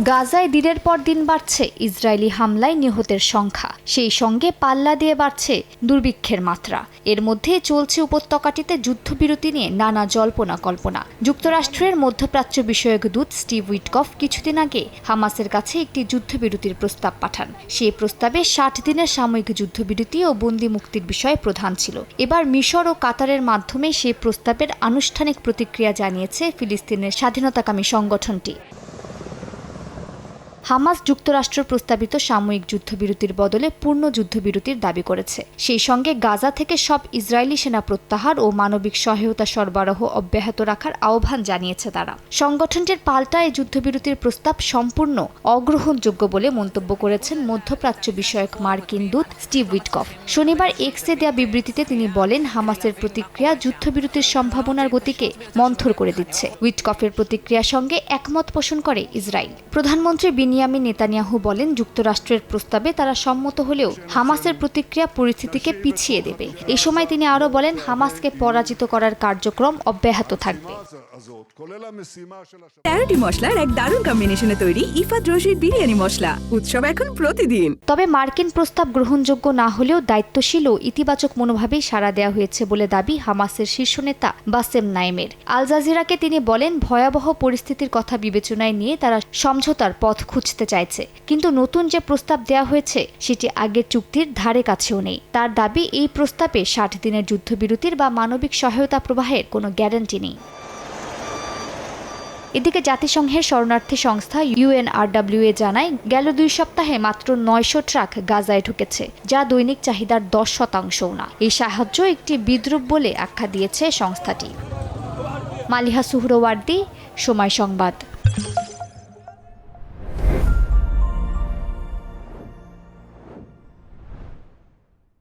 গাজায় দিনের পর দিন বাড়ছে ইসরায়েলি হামলায় নিহতের সংখ্যা, সেই সঙ্গে পাল্লা দিয়ে বাড়ছে দুর্ভিক্ষের মাত্রা। এর মধ্যে চলছে উপত্যকাটিতে যুদ্ধবিরতি নিয়ে নানা জল্পনা কল্পনা। যুক্তরাষ্ট্রের মধ্যপ্রাচ্য বিষয়ক দূত স্টিভ উইটকফ কিছুদিন আগে হামাসের কাছে একটি যুদ্ধবিরতির প্রস্তাব পাঠান। সেই প্রস্তাবে ৬০ দিনের সাময়িক যুদ্ধবিরতি ও বন্দি মুক্তির বিষয় প্রধান ছিল। এবার মিশর ও কাতারের মাধ্যমে সেই প্রস্তাবের আনুষ্ঠানিক প্রতিক্রিয়া জানিয়েছে ফিলিস্তিনের স্বাধীনতাকামী সংগঠনটি। হামাস যুক্তরাষ্ট্র প্রস্তাবিত সাময়িক যুদ্ধবিরতির বদলে পূর্ণ যুদ্ধবিরতির দাবি করেছে। সেই সঙ্গে গাজা থেকে সব ইসরায়েলি সেনা প্রত্যাহার ও মানবিক সহায়তা সরবরাহ অব্যাহত রাখার আহ্বান জানিয়েছে তারা। সংগঠনটির পাল্টা এই যুদ্ধবিরতির প্রস্তাব সম্পূর্ণ অগ্রহণযোগ্য বলে মন্তব্য করেছেন মধ্যপ্রাচ্য বিষয়ক মার্কিন দূত স্টিভ উইটকফ। শনিবার এক্সে দেয়া বিবৃতিতে তিনি বলেন, হামাসের প্রতিক্রিয়া যুদ্ধবিরতির সম্ভাবনার গতিকে মন্থর করে দিচ্ছে। উইটকফের প্রতিক্রিয়ার সঙ্গে একমত পোষণ করে ইসরায়েল। প্রধানমন্ত্রী বেনিয়ামিন নেতানিয়াহু বলেন, যুক্তরাষ্ট্রের প্রস্তাবে তারা সম্মত হলেও হামাসের প্রতিক্রিয়া পরিস্থিতিকে পিছিয়ে দেবে। এ সময় তিনি আরও বলেন, হামাসকে পরাজিত করার কার্যক্রম অব্যাহত থাকবে। ১৩টি মশলার এক দারুণ কম্বিনেশনে তৈরি ইফাত রশিদ বিরিয়ানি মশলা। উৎসব এখন প্রতিদিন। তবে মার্কিন প্রস্তাব গ্রহণযোগ্য না হলেও দায়িত্বশীল ও ইতিবাচক মনোভাবেই সাড়া দেওয়া হয়েছে বলে দাবি হামাসের শীর্ষ নেতা বাসেম নাইমের। আল জাজিরাকে তিনি বলেন, ভয়াবহ পরিস্থিতির কথা বিবেচনায় নিয়ে তারা সমঝোতার পথ খুঁজতে চাইছে, কিন্তু নতুন যে প্রস্তাব দেওয়া হয়েছে সেটি আগের চুক্তির ধারে কাছেও নেই। তার দাবি, এই প্রস্তাবে ৬০ দিনের যুদ্ধবিরতির বা মানবিক সহায়তা প্রবাহের কোনো গ্যারান্টি নেই। এদিকে জাতিসংঘের শরণার্থী সংস্থা UNRWA জানায়, গেল ২ সপ্তাহে মাত্র ৯০০ ট্রাক গাজায় ঢুকেছে, যা দৈনিক চাহিদার ১০%ও না। এই সাহায্য একটি বিদ্রূপ বলে আখ্যা দিয়েছে সংস্থাটি। মালিহা সুহরাওয়ার্দী, সময় সংবাদ।